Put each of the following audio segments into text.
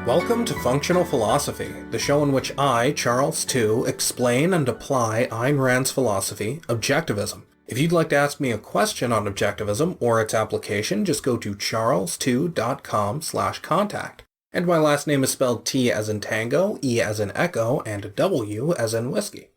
Welcome to Functional Philosophy, the show in which I, Charles II, explain and apply Ayn Rand's philosophy, Objectivism. If you'd like to ask me a question on Objectivism or its application, just go to charles2.com/contact. And my last name is spelled T as in tango, E as in echo, and W as in whiskey.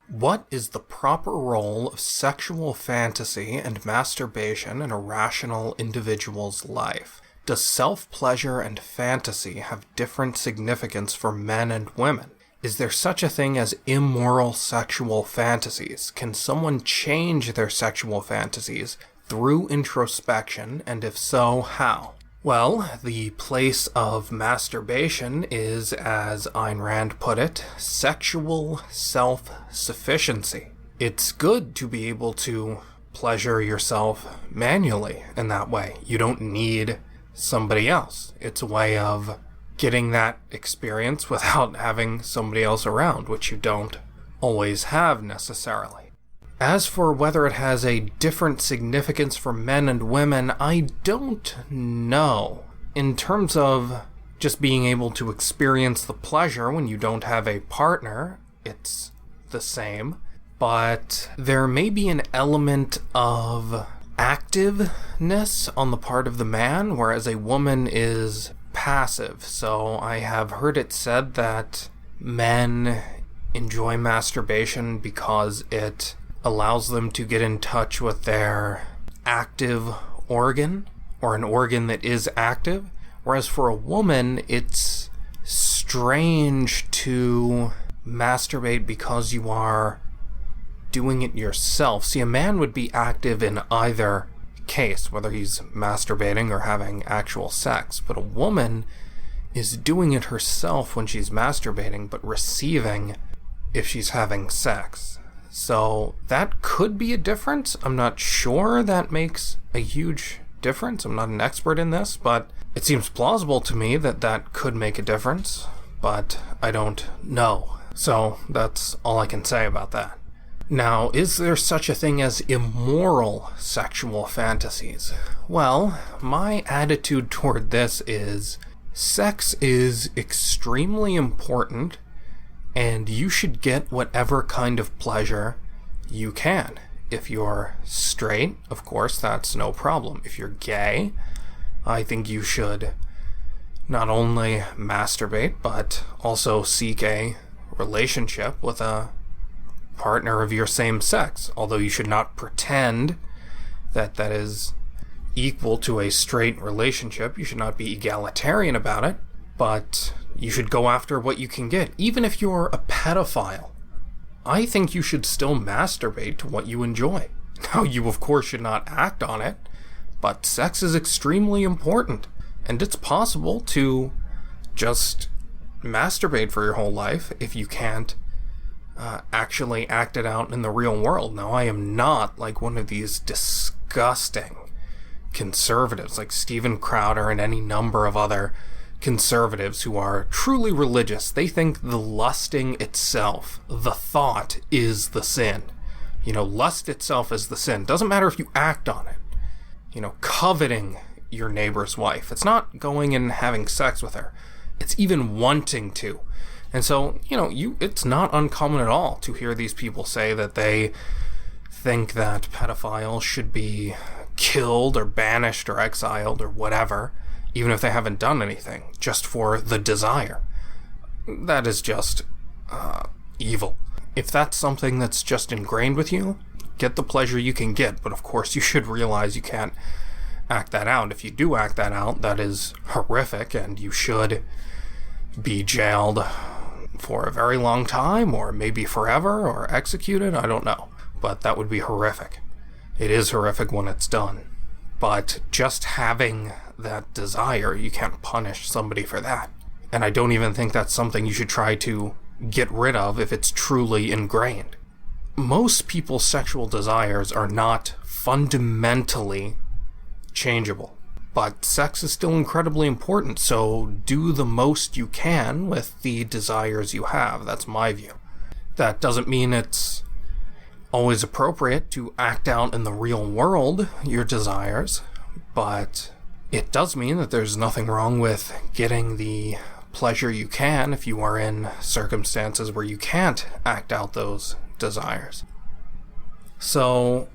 What is the proper role of sexual fantasy and masturbation in a rational individual's life? Does self-pleasure and fantasy have different significance for men and women? Is there such a thing as immoral sexual fantasies? Can someone change their sexual fantasies through introspection, and if so, how? Well, the place of masturbation is, as Ayn Rand put it, sexual self-sufficiency. It's good to be able to pleasure yourself manually in that way. You don't need somebody else. It's a way of getting that experience without having somebody else around, which you don't always have necessarily. As for whether it has a different significance for men and women, I don't know. In terms of just being able to experience the pleasure when you don't have a partner, it's the same. But there may be an element of activeness on the part of the man, whereas a woman is passive. So I have heard it said that men enjoy masturbation because it allows them to get in touch with their active organ, or an organ that is active, whereas for a woman, it's strange to masturbate because you are doing it yourself. See, a man would be active in either case, whether he's masturbating or having actual sex, but a woman is doing it herself when she's masturbating, but receiving if she's having sex. So that could be a difference. I'm not sure that makes a huge difference. I'm not an expert in this, but it seems plausible to me that that could make a difference, but I don't know. So that's all I can say about that. Now, is there such a thing as immoral sexual fantasies? Well, my attitude toward this is sex is extremely important, and you should get whatever kind of pleasure you can. If you're straight, of course, that's no problem. If you're gay, I think you should not only masturbate, but also seek a relationship with a partner of your same sex. Although you should not pretend that that is equal to a straight relationship. You should not be egalitarian about it, but you should go after what you can get. Even if you're a pedophile, I think you should still masturbate to what you enjoy. Now, you of course should not act on it, but sex is extremely important, and it's possible to just masturbate for your whole life if you can't actually act it out in the real world. Now, I am not like one of these disgusting conservatives like Steven Crowder and any number of other conservatives who are truly religious. They think the lusting itself, the thought, is the sin. Lust itself is the sin. Doesn't matter if you act on it. Coveting your neighbor's wife. It's not going and having sex with her. It's even wanting to. And so, it's not uncommon at all to hear these people say that they think that pedophiles should be killed or banished or exiled or whatever, even if they haven't done anything, just for the desire. That is just evil. If that's something that's just ingrained with you, get the pleasure you can get, but of course you should realize you can't act that out. If you do act that out, that is horrific, and you should be jailed for a very long time, or maybe forever, or executed, I don't know. But that would be horrific. It is horrific when it's done. But just having that desire, you can't punish somebody for that. And I don't even think that's something you should try to get rid of if it's truly ingrained. Most people's sexual desires are not fundamentally changeable. But sex is still incredibly important, so do the most you can with the desires you have. That's my view. That doesn't mean it's always appropriate to act out in the real world your desires, but it does mean that there's nothing wrong with getting the pleasure you can if you are in circumstances where you can't act out those desires. So,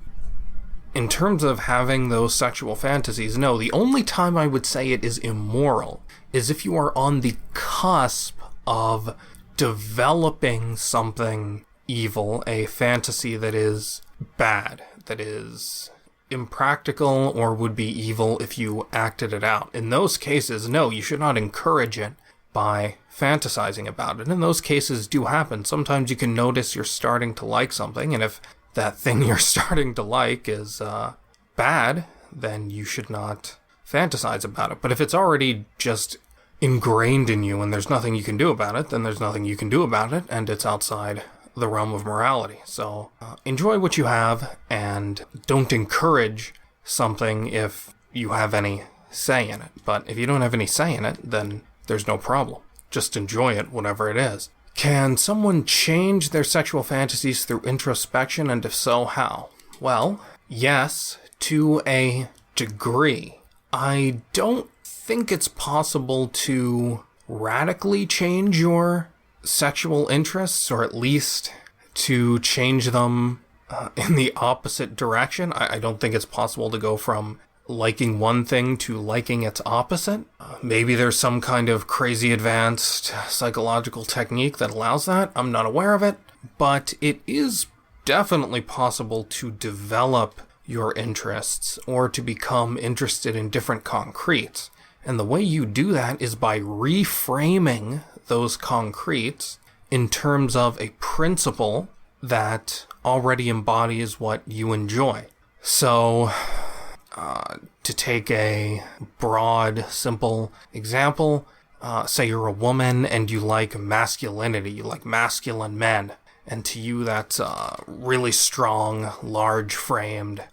in terms of having those sexual fantasies, no, the only time I would say it is immoral is if you are on the cusp of developing something evil, a fantasy that is bad, that is impractical or would be evil if you acted it out. In those cases, no, you should not encourage it by fantasizing about it. And those cases do happen. Sometimes you can notice you're starting to like something, and if that thing you're starting to like is bad, then you should not fantasize about it. But if it's already just ingrained in you and there's nothing you can do about it, then there's nothing you can do about it, and it's outside the realm of morality. So enjoy what you have, and don't encourage something if you have any say in it. But if you don't have any say in it, then there's no problem. Just enjoy it, whatever it is. Can someone change their sexual fantasies through introspection, and if so, how? Well, yes, to a degree. I don't think it's possible to radically change your sexual interests, or at least to change them in the opposite direction. I don't think it's possible to go from liking one thing to liking its opposite. Maybe there's some kind of crazy advanced psychological technique that allows that. I'm not aware of it, but it is definitely possible to develop your interests or to become interested in different concretes. And the way you do that is by reframing those concretes in terms of a principle that already embodies what you enjoy. So, to take a broad, simple example, say you're a woman and you like masculinity, you like masculine men, and to you that's really strong, large-framed,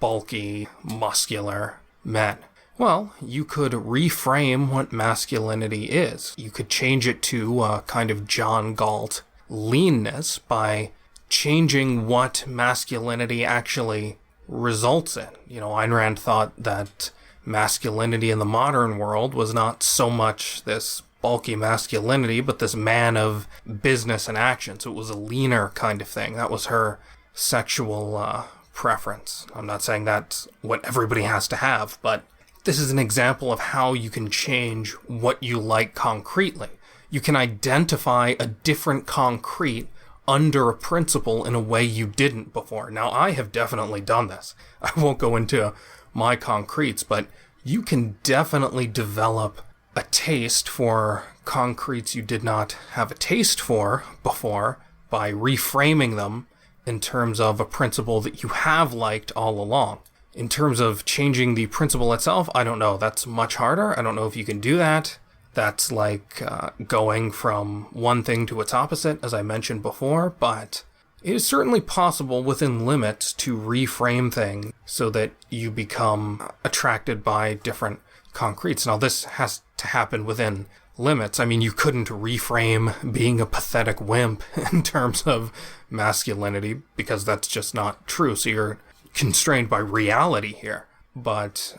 bulky, muscular men. Well, you could reframe what masculinity is. You could change it to a kind of John Galt leanness by changing what masculinity actually results in. You know, Ayn Rand thought that masculinity in the modern world was not so much this bulky masculinity, but this man of business and action. So it was a leaner kind of thing. That was her sexual preference. I'm not saying that's what everybody has to have, but this is an example of how you can change what you like concretely. You can identify a different concrete under a principle in a way you didn't before. Now, I have definitely done this. I won't go into my concretes, but you can definitely develop a taste for concretes you did not have a taste for before by reframing them in terms of a principle that you have liked all along. In terms of changing the principle itself, I don't know. That's much harder. I don't know if you can do that. That's like going from one thing to its opposite, as I mentioned before, but it is certainly possible within limits to reframe things so that you become attracted by different concretes. Now, this has to happen within limits. I mean, you couldn't reframe being a pathetic wimp in terms of masculinity, because that's just not true. So you're constrained by reality here. But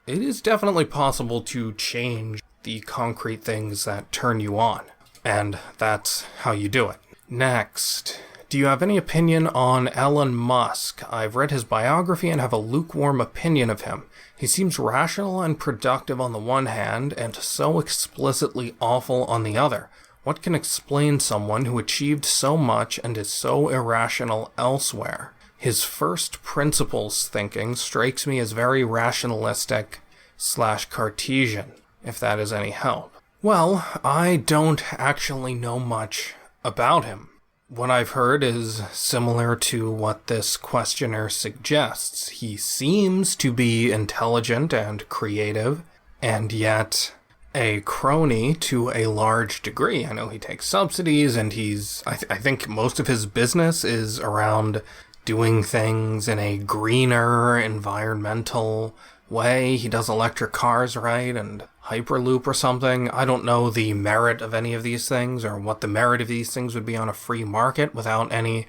it is definitely possible to change the concrete things that turn you on. And that's how you do it. Next, do you have any opinion on Elon Musk? I've read his biography and have a lukewarm opinion of him. He seems rational and productive on the one hand, and so explicitly awful on the other. What can explain someone who achieved so much and is so irrational elsewhere? His first principles thinking strikes me as very rationalistic / Cartesian, if that is any help. Well, I don't actually know much about him. What I've heard is similar to what this questioner suggests. He seems to be intelligent and creative, and yet a crony to a large degree. I know he takes subsidies, and I think most of his business is around doing things in a greener, environmental way. He does electric cars, right? And Hyperloop or something. I don't know the merit of any of these things or what the merit of these things would be on a free market without any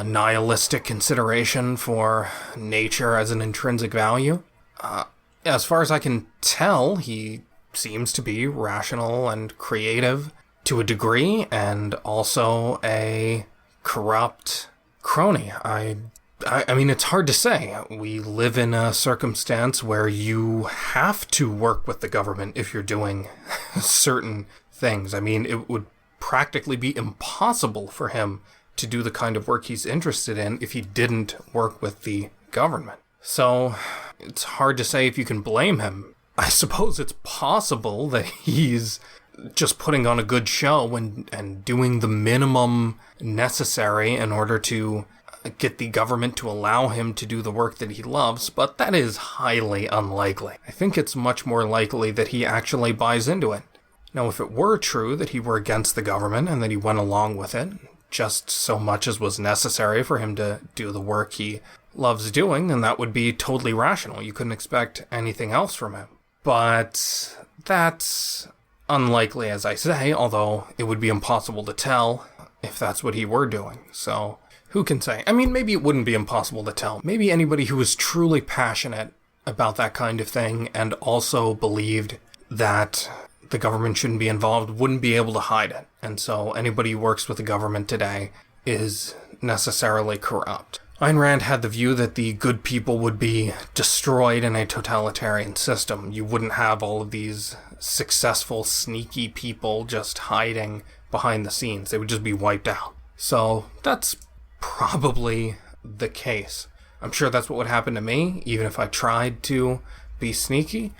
nihilistic consideration for nature as an intrinsic value. As far as I can tell, he seems to be rational and creative to a degree, and also a corrupt crony. I mean, it's hard to say. We live in a circumstance where you have to work with the government if you're doing certain things. I mean, it would practically be impossible for him to do the kind of work he's interested in if he didn't work with the government. So it's hard to say if you can blame him. I suppose it's possible that he's just putting on a good show and doing the minimum necessary in order to get the government to allow him to do the work that he loves, but that is highly unlikely. I think it's much more likely that he actually buys into it. Now, if it were true that he were against the government and that he went along with it, just so much as was necessary for him to do the work he loves doing, then that would be totally rational. You couldn't expect anything else from him. But that's unlikely, as I say, although it would be impossible to tell if that's what he were doing. So who can say? I mean, maybe it wouldn't be impossible to tell. Maybe anybody who was truly passionate about that kind of thing and also believed that the government shouldn't be involved wouldn't be able to hide it. And so anybody who works with the government today is necessarily corrupt. Ayn Rand had the view that the good people would be destroyed in a totalitarian system. You wouldn't have all of these successful, sneaky people just hiding behind the scenes. They would just be wiped out. So that's probably the case. I'm sure that's what would happen to me, even if I tried to be sneaky.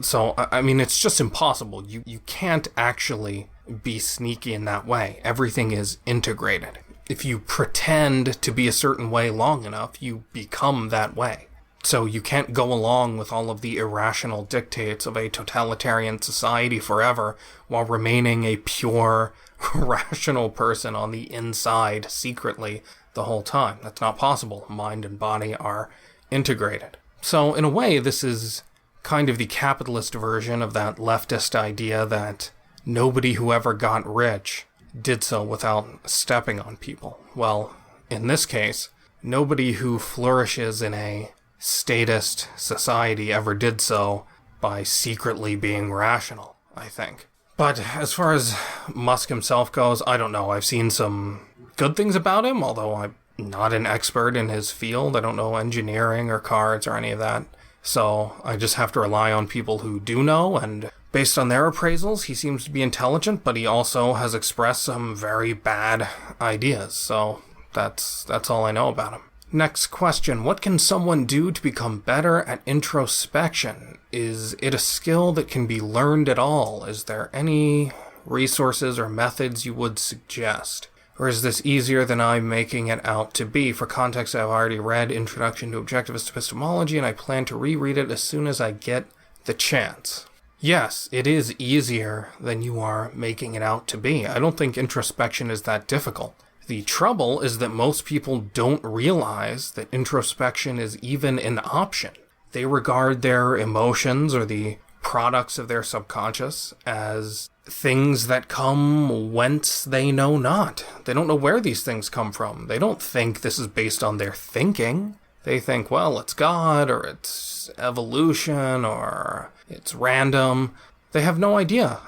So, I mean, it's just impossible. You can't actually be sneaky in that way. Everything is integrated. If you pretend to be a certain way long enough, you become that way. So you can't go along with all of the irrational dictates of a totalitarian society forever while remaining a pure, rational person on the inside secretly the whole time. That's not possible. Mind and body are integrated. So in a way, this is kind of the capitalist version of that leftist idea that nobody who ever got rich did so without stepping on people. Well, in this case, nobody who flourishes in a statist society ever did so by secretly being rational, I think. But as far as Musk himself goes, I don't know. I've seen some good things about him, although I'm not an expert in his field. I don't know engineering or cards or any of that. So I just have to rely on people who do know, and based on their appraisals, he seems to be intelligent, but he also has expressed some very bad ideas. So that's all I know about him. Next question. What can someone do to become better at introspection? Is it a skill that can be learned at all? Is there any resources or methods you would suggest? Or is this easier than I'm making it out to be? For context, I've already read Introduction to Objectivist Epistemology, and I plan to reread it as soon as I get the chance. Yes, it is easier than you are making it out to be. I don't think introspection is that difficult. The trouble is that most people don't realize that introspection is even an option. They regard their emotions or the products of their subconscious as things that come whence they know not. They don't know where these things come from. They don't think this is based on their thinking. They think, well, it's God, or it's evolution, or it's random. They have no idea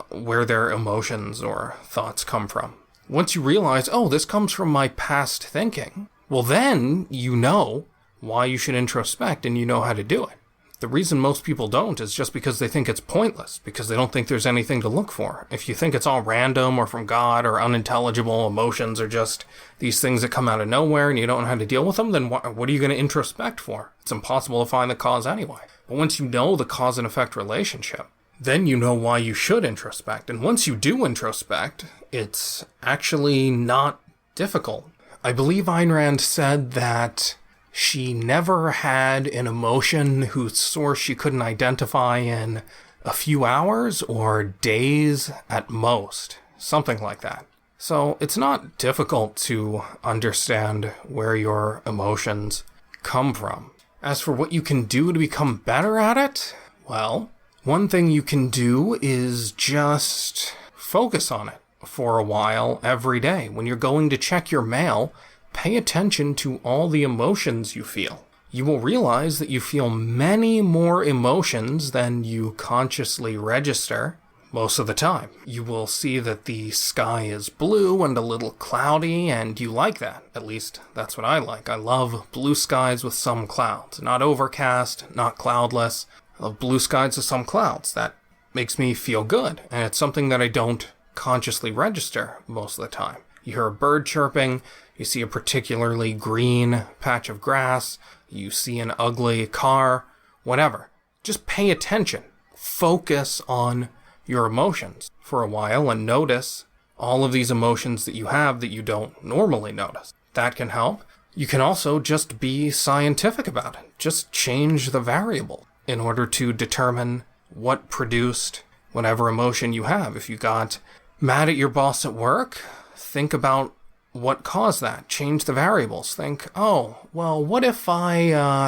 where their emotions or thoughts come from. Once you realize, oh, this comes from my past thinking, well, then you know why you should introspect and you know how to do it. The reason most people don't is just because they think it's pointless, because they don't think there's anything to look for. If you think it's all random or from God or unintelligible, emotions are just these things that come out of nowhere and you don't know how to deal with them, then what are you going to introspect for? It's impossible to find the cause anyway. But once you know the cause and effect relationship, then you know why you should introspect. And once you do introspect, it's actually not difficult. I believe Ayn Rand said that she never had an emotion whose source she couldn't identify in a few hours or days at most. Something like that. So it's not difficult to understand where your emotions come from. As for what you can do to become better at it, well, one thing you can do is just focus on it for a while every day. When you're going to check your mail, pay attention to all the emotions you feel. you will realize that you feel many more emotions than you consciously register most of the time. You will see that the sky is blue and a little cloudy, and you like that. At least that's what I like. I love blue skies with some clouds. Not overcast, not cloudless. I love blue skies with some clouds. That makes me feel good, and it's something that I don't consciously register most of the time. You hear a bird chirping, you see a particularly green patch of grass, you see an ugly car, whatever. Just pay attention. Focus on your emotions for a while and notice all of these emotions that you have that you don't normally notice. That can help. You can also just be scientific about it. Just change the variable in order to determine what produced whatever emotion you have. If you got mad at your boss at work, think about what caused that. Change the variables. Think, oh, well, what if I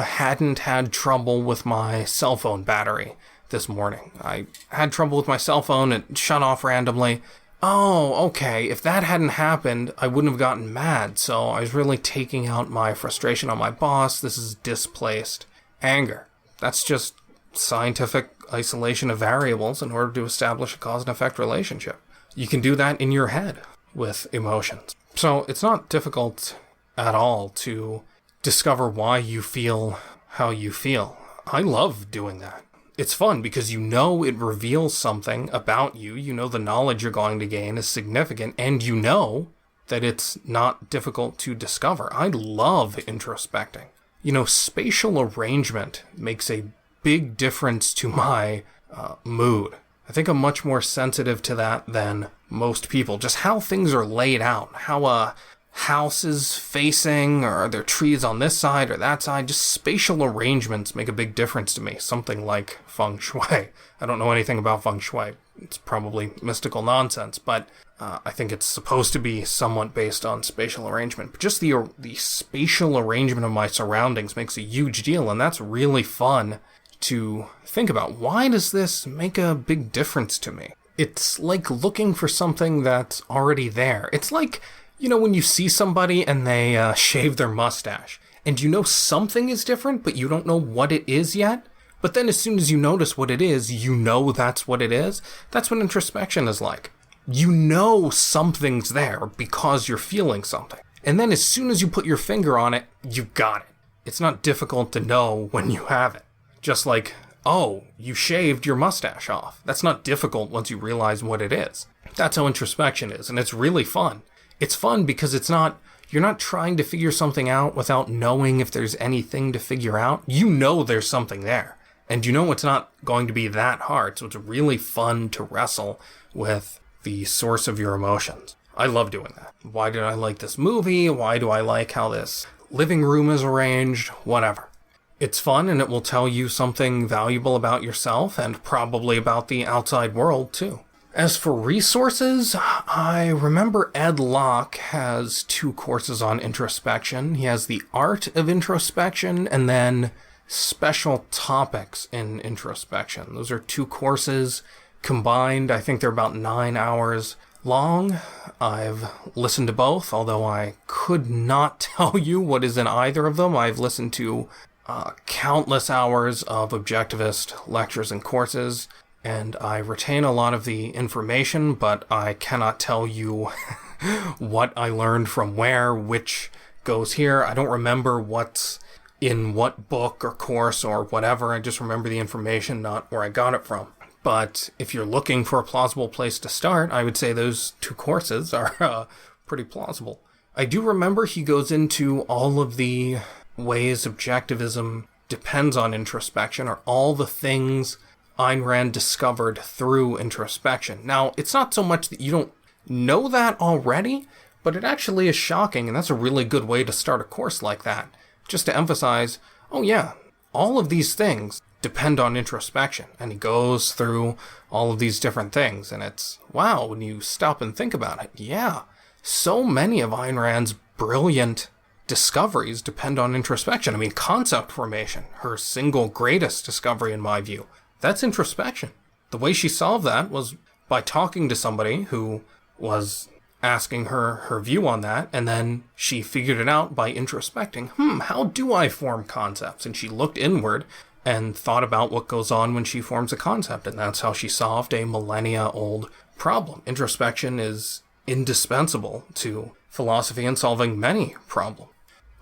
hadn't had trouble with my cell phone battery this morning? I had trouble with my cell phone, it shut off randomly. Oh, okay, if that hadn't happened, I wouldn't have gotten mad, so I was really taking out my frustration on my boss. This is displaced anger. That's just scientific isolation of variables in order to establish a cause and effect relationship. You can do that in your head with emotions. So it's not difficult at all to discover why you feel how you feel. I love doing that. It's fun because you know it reveals something about you. You know the knowledge you're going to gain is significant, and you know that it's not difficult to discover. I love introspecting. You know, spatial arrangement makes a big difference to my mood. I think I'm much more sensitive to that than most people. Just how things are laid out, how a house is facing, or are there trees on this side or that side. Just spatial arrangements make a big difference to me. Something like feng shui. I don't know anything about feng shui. It's probably mystical nonsense, but I think it's supposed to be somewhat based on spatial arrangement. But just the spatial arrangement of my surroundings makes a huge deal, and that's really fun to think about. Why does this make a big difference to me? It's like looking for something that's already there. It's like, you know, when you see somebody and they shave their mustache, and you know something is different, but you don't know what it is yet. But then as soon as you notice what it is, you know that's what it is. That's what introspection is like. You know something's there because you're feeling something. And then as soon as you put your finger on it, you got it. It's not difficult to know when you have it. Just like, oh, you shaved your mustache off. That's not difficult once you realize what it is. That's how introspection is, and it's really fun. It's fun because you're not trying to figure something out without knowing if there's anything to figure out. You know there's something there, and you know it's not going to be that hard, so it's really fun to wrestle with the source of your emotions. I love doing that. Why did I like this movie? Why do I like how this living room is arranged? Whatever. It's fun, and it will tell you something valuable about yourself and probably about the outside world, too. As for resources, I remember Ed Locke has 2 courses on introspection. He has the art of introspection and then special topics in introspection. Those are 2 courses combined. I think they're about 9 hours long. I've listened to both, although I could not tell you what is in either of them. I've listened to countless hours of objectivist lectures and courses, and I retain a lot of the information, but I cannot tell you what I learned from where, which goes here. I don't remember what's in what book or course or whatever. I just remember the information, not where I got it from. But if you're looking for a plausible place to start, I would say those 2 courses are pretty plausible. I do remember he goes into all of the ways objectivism depends on introspection, or all the things Ayn Rand discovered through introspection. Now, it's not so much that you don't know that already, but it actually is shocking, and that's a really good way to start a course like that. Just to emphasize, oh yeah, all of these things depend on introspection. And he goes through all of these different things, and it's, wow, when you stop and think about it, yeah, so many of Ayn Rand's brilliant discoveries depend on introspection. I mean, concept formation, her single greatest discovery in my view, that's introspection. The way she solved that was by talking to somebody who was asking her view on that, and then she figured it out by introspecting. How do I form concepts? And she looked inward and thought about what goes on when she forms a concept, and that's how she solved a millennia-old problem. Introspection is indispensable to philosophy in solving many problems.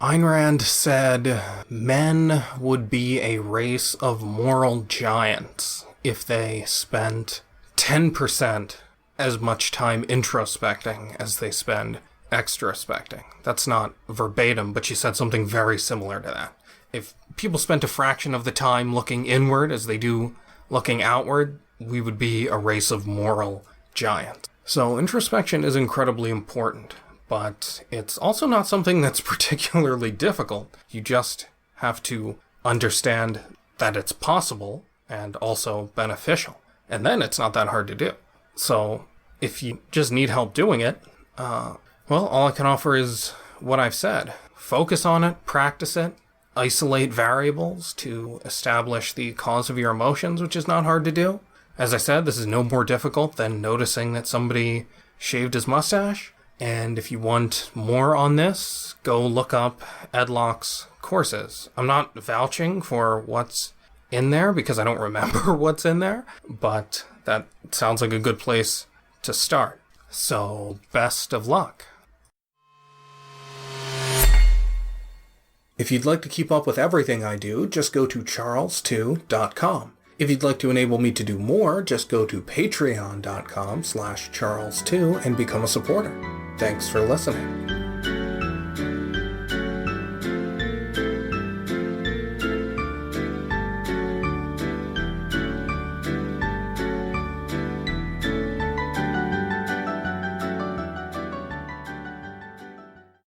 Ayn Rand said men would be a race of moral giants if they spent 10% as much time introspecting as they spend extrospecting. That's not verbatim, but she said something very similar to that. If people spent a fraction of the time looking inward as they do looking outward, we would be a race of moral giants. So introspection is incredibly important, but it's also not something that's particularly difficult. You just have to understand that it's possible and also beneficial. And then it's not that hard to do. So if you just need help doing it, all I can offer is what I've said. Focus on it, practice it, isolate variables to establish the cause of your emotions, which is not hard to do. As I said, this is no more difficult than noticing that somebody shaved his mustache. And if you want more on this, go look up Ed Locke's courses. I'm not vouching for what's in there because I don't remember what's in there, but that sounds like a good place to start. So, best of luck. If you'd like to keep up with everything I do, just go to charles2.com. If you'd like to enable me to do more, just go to patreon.com/charles2 and become a supporter. Thanks for listening.